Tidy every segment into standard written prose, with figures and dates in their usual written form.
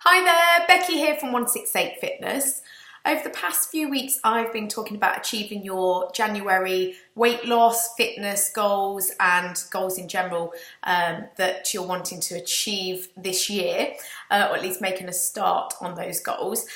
Hi there, Becky here from 168 Fitness. Over the past few weeks, I've been talking about achieving your January weight loss, fitness goals and goals in general that you're wanting to achieve this year, or at least making a start on those goals.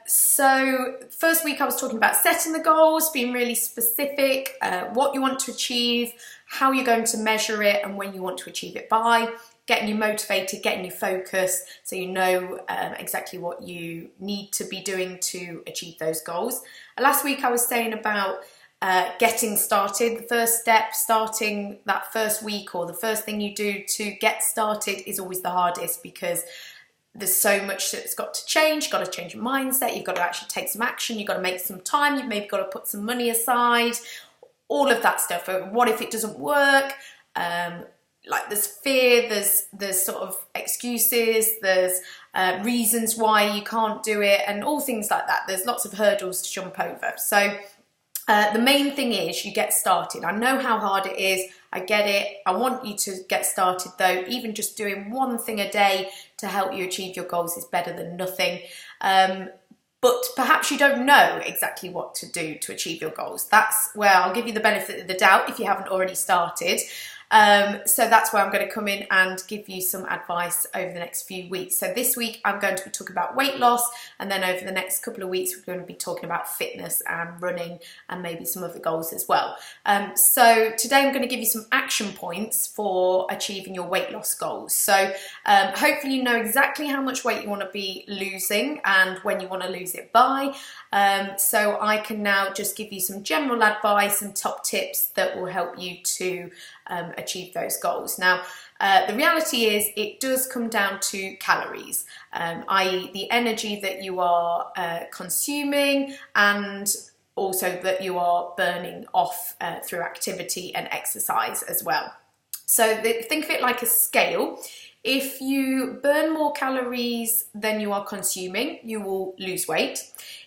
So first week I was talking about setting the goals, being really specific, what you want to achieve, how you're going to measure it and when you want to achieve it by. Getting you motivated, getting you focused so you know exactly what you need to be doing to achieve those goals. Last week I was saying about getting started. The first step, starting that first week or the first thing you do to get started is always the hardest because there's so much that's got to change. You've got to change your mindset, you've got to actually take some action, you've got to make some time, you've maybe got to put some money aside, all of that stuff. What if it doesn't work? Like there's fear, there's sort of excuses, there's reasons why you can't do it and all things like that. There's lots of hurdles to jump over. So the main thing is you get started. I know how hard it is, I get it. I want you to get started though. Even just doing one thing a day to help you achieve your goals is better than nothing. But perhaps you don't know exactly what to do to achieve your goals. That's where I'll give you the benefit of the doubt if you haven't already started. So that's where I'm going to come in and give you some advice over the next few weeks. So this week I'm going to be talking about weight loss, and then over the next couple of weeks we're going to be talking about fitness and running and maybe some other goals as well. So today I'm going to give you some action points for achieving your weight loss goals. So hopefully you know exactly how much weight you want to be losing and when you want to lose it by. So I can now just give you some general advice and top tips that will help you to achieve those goals. Now, the reality is it does come down to calories, i.e. the energy that you are consuming and also that you are burning off through activity and exercise as well. So think of it like a scale. If you burn more calories than you are consuming, you will lose weight.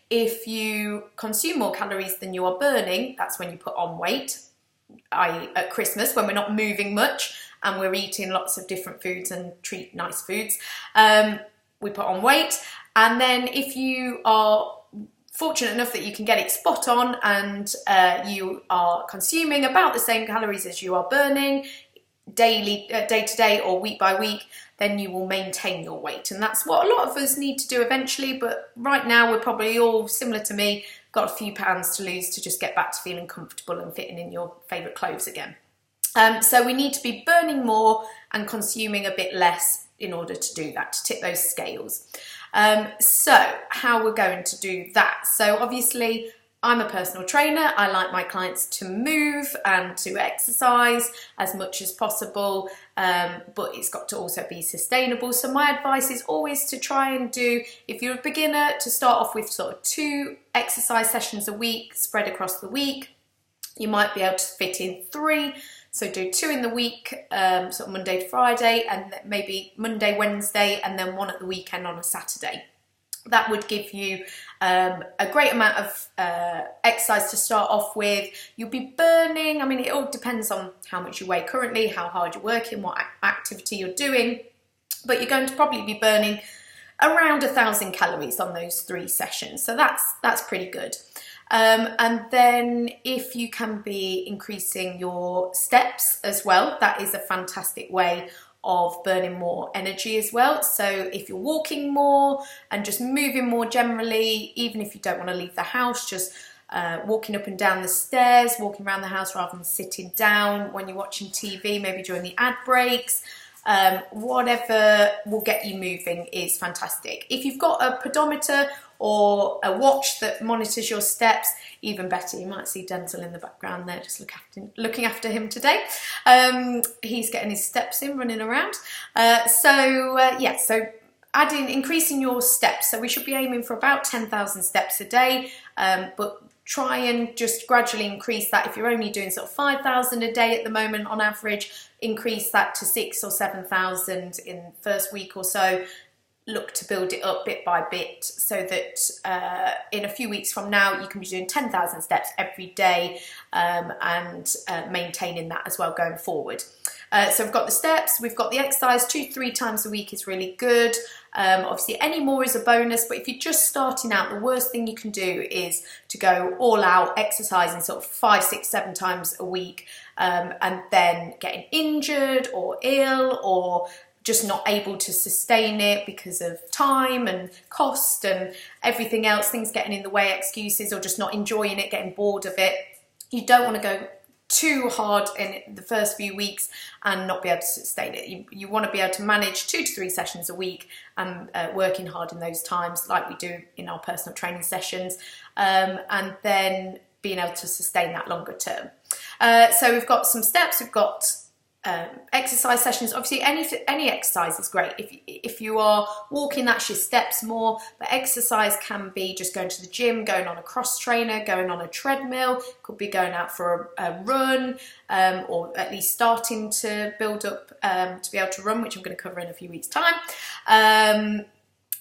If you consume more calories than you are burning, that's when you put on weight. I.e. at Christmas when we're not moving much and we're eating lots of different foods and treat nice foods, we put on weight. And then if you are fortunate enough that you can get it spot on and you are consuming about the same calories as you are burning daily, day to day or week by week, then you will maintain your weight. And that's what a lot of us need to do eventually, but right now we're probably all similar to me, got a few pounds to lose to just get back to feeling comfortable and fitting in your favourite clothes again. So we need to be burning more and consuming a bit less in order to do that, to tip those scales. So how we're going to do that. So obviously I'm a personal trainer. I like my clients to move and to exercise as much as possible, but it's got to also be sustainable. So my advice is always to try and do, if you're a beginner, to start off with sort of 2 exercise sessions a week spread across the week. You might be able to fit in 3. So do 2 in the week, sort of Monday to Friday, and maybe Monday, Wednesday, and then 1 at the weekend on a Saturday. That would give you a great amount of exercise to start off with. You'll be burning, I mean, it all depends on how much you weigh currently, how hard you're working, what activity you're doing, but you're going to probably be burning around 1,000 calories on those 3 sessions. So that's pretty good. And then if you can be increasing your steps as well, that is a fantastic way of burning more energy as well. So if you're walking more and just moving more generally, even if you don't want to leave the house, just walking up and down the stairs, walking around the house rather than sitting down when you're watching TV, maybe during the ad breaks, whatever will get you moving is fantastic. If you've got a pedometer or a watch that monitors your steps, even better. You might see Denzel in the background there, just looking after him today. He's getting his steps in, running around. So increasing your steps. So we should be aiming for about 10,000 steps a day, but try and just gradually increase that. If you're only doing sort of 5,000 a day at the moment on average, increase that to 6,000 or 7,000 in the first week or so. Look to build it up bit by bit so that in a few weeks from now you can be doing 10,000 steps every day and maintaining that as well going forward. So we've got the steps, we've got the exercise, 2-3 times a week is really good. Obviously any more is a bonus, but if you're just starting out, the worst thing you can do is to go all out exercising sort of 5, 6, 7 times a week, and then getting injured or ill or just not able to sustain it because of time and cost and everything else, things getting in the way, excuses, or just not enjoying it, getting bored of it. You don't want to go too hard in the first few weeks and not be able to sustain it. You want to be able to manage 2 to 3 sessions a week and working hard in those times like we do in our personal training sessions, and then being able to sustain that longer term. So we've got some steps, we've got exercise sessions. Obviously any exercise is great. If you are walking, that's your steps more, but exercise can be just going to the gym, going on a cross trainer, going on a treadmill, could be going out for a run, or at least starting to build up to be able to run, which I'm going to cover in a few weeks' time.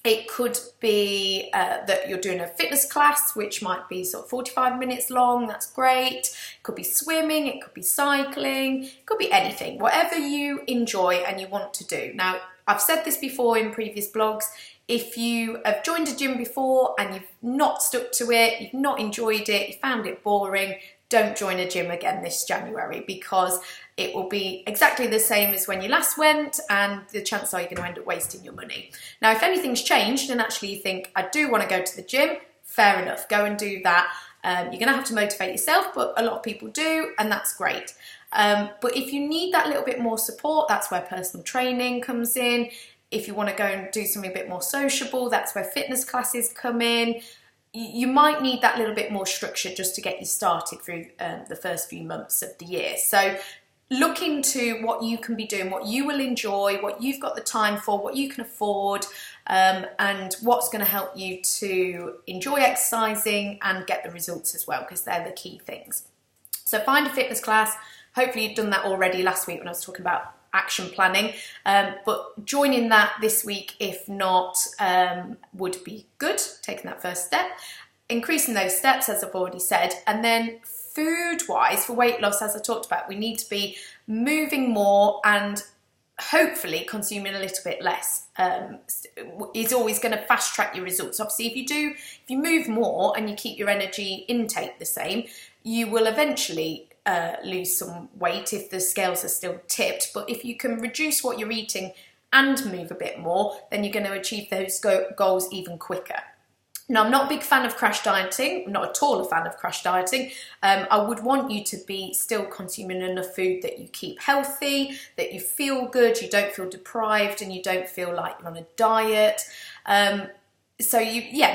It could be that you're doing a fitness class, which might be sort of 45 minutes long. That's great. It could be swimming, it could be cycling, it could be anything, whatever you enjoy and you want to do. Now, I've said this before in previous blogs. If you have joined a gym before and you've not stuck to it, you've not enjoyed it, you found it boring, don't join a gym again this January, because it will be exactly the same as when you last went, and the chances are you're going to end up wasting your money. Now, if anything's changed and actually you think, I do want to go to the gym, fair enough, go and do that. You're going to have to motivate yourself, but a lot of people do, and that's great. But if you need that little bit more support, that's where personal training comes in. If you want to go and do something a bit more sociable, that's where fitness classes come in. You might need that little bit more structure just to get you started through the first few months of the year. So look into what you can be doing, what you will enjoy, what you've got the time for, what you can afford, and what's going to help you to enjoy exercising and get the results as well, because they're the key things. So find a fitness class. Hopefully you've done that already last week when I was talking about action planning, but joining that this week, if not, would be good, taking that first step, increasing those steps as I've already said, and then food wise for weight loss, as I talked about, we need to be moving more and hopefully consuming a little bit less. Is always going to fast track your results. Obviously if you move more and you keep your energy intake the same, you will eventually lose some weight if the scales are still tipped. But if you can reduce what you're eating and move a bit more, then you're going to achieve those goals even quicker. Now, I'm not a big fan of crash dieting. I'm not at all a fan of crash dieting. I would want you to be still consuming enough food that you keep healthy, that you feel good, you don't feel deprived, and you don't feel like you're on a diet. So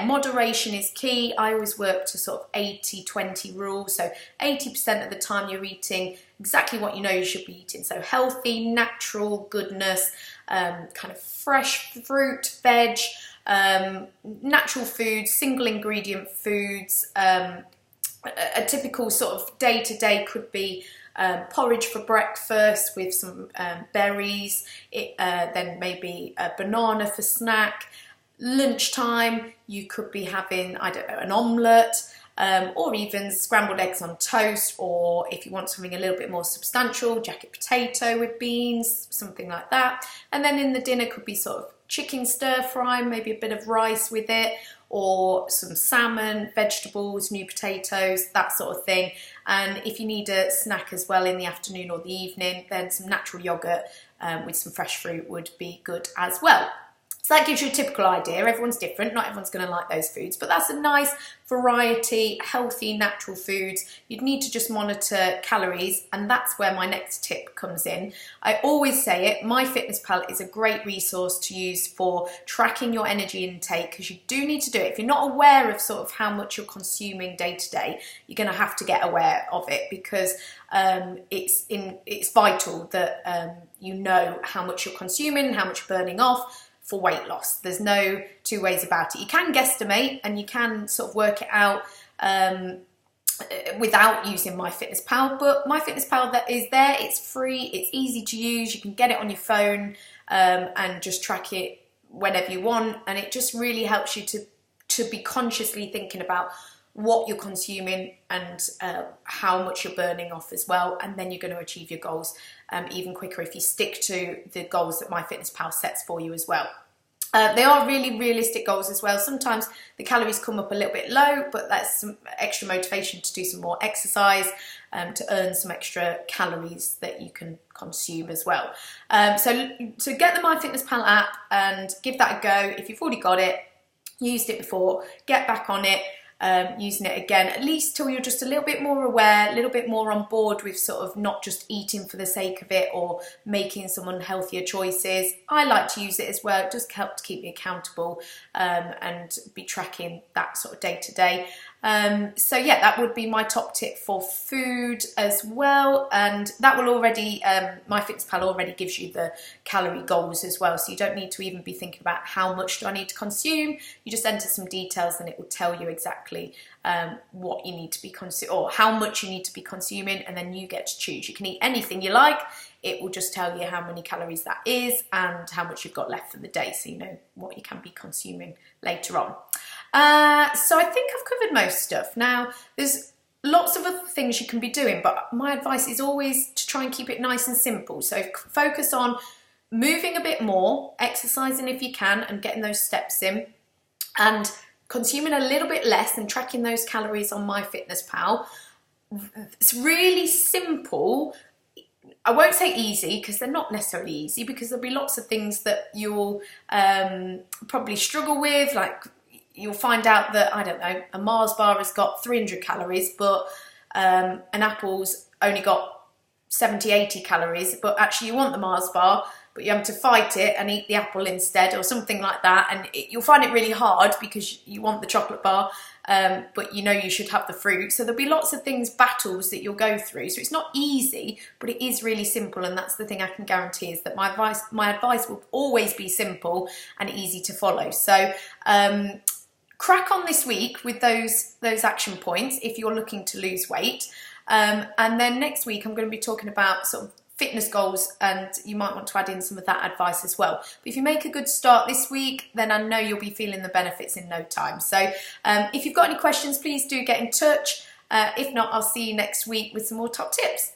moderation is key. I always work to sort of 80-20 rule. So 80% of the time you're eating exactly what you know you should be eating. So healthy, natural goodness, kind of fresh fruit, veg, natural foods, single ingredient foods. A typical sort of day-to-day could be porridge for breakfast with some berries, then maybe a banana for snack. Lunchtime, you could be having, I don't know, an omelette, or even scrambled eggs on toast, or if you want something a little bit more substantial, jacket potato with beans, something like that. And then in the dinner could be sort of chicken stir fry, maybe a bit of rice with it, or some salmon, vegetables, new potatoes, that sort of thing. And if you need a snack as well in the afternoon or the evening, then some natural yogurt with some fresh fruit would be good as well. So that gives you a typical idea. Everyone's different, not everyone's going to like those foods, but that's a nice variety, healthy, natural foods. You'd need to just monitor calories, and that's where my next tip comes in. I always say it, MyFitnessPal is a great resource to use for tracking your energy intake, because you do need to do it. If you're not aware of sort of how much you're consuming day to day, you're going to have to get aware of it, because it's vital that you know how much you're consuming, how much you're burning off, for weight loss. There's no two ways about it. You can guesstimate and you can sort of work it out without using MyFitnessPal, but MyFitnessPal that is there, it's free, it's easy to use, you can get it on your phone and just track it whenever you want, and it just really helps you to be consciously thinking about what you're consuming and how much you're burning off as well, and then you're going to achieve your goals even quicker if you stick to the goals that MyFitnessPal sets for you as well. They are really realistic goals as well. Sometimes the calories come up a little bit low, but that's some extra motivation to do some more exercise, to earn some extra calories that you can consume as well. So get the MyFitnessPal app and give that a go. If you've already got it, used it before, get back on it. Using it again, at least till you're just a little bit more aware, a little bit more on board with sort of not just eating for the sake of it or making some unhealthier choices. I like to use it as well. It does help to keep me accountable and be tracking that sort of day to day. So yeah, that would be my top tip for food as well, and that will already, MyFitnessPal already gives you the calorie goals as well, so you don't need to even be thinking about how much do I need to consume. You just enter some details and it will tell you exactly what you need to be or how much you need to be consuming, and then you get to choose. You can eat anything you like. It will just tell you how many calories that is and how much you've got left for the day, so you know what you can be consuming later on. So I think I've covered most stuff. Now, there's lots of other things you can be doing, but my advice is always to try and keep it nice and simple. So focus on moving a bit more, exercising if you can, and getting those steps in, and consuming a little bit less and tracking those calories on MyFitnessPal. It's really simple. I won't say easy, because they're not necessarily easy, because there'll be lots of things that you'll probably struggle with, like you'll find out that, I don't know, a Mars bar has got 300 calories, but an apple's only got 70, 80 calories, but actually you want the Mars bar, but you have to fight it and eat the apple instead, or something like that, and you'll find it really hard because you want the chocolate bar, but you know you should have the fruit. So there'll be lots of battles that you'll go through. So it's not easy, but it is really simple, and that's the thing I can guarantee, is that my advice will always be simple and easy to follow. So crack on this week with those action points if you're looking to lose weight, and then next week I'm going to be talking about sort of fitness goals, and you might want to add in some of that advice as well. But if you make a good start this week, then I know you'll be feeling the benefits in no time. So if you've got any questions, please do get in touch. If not, I'll see you next week with some more top tips.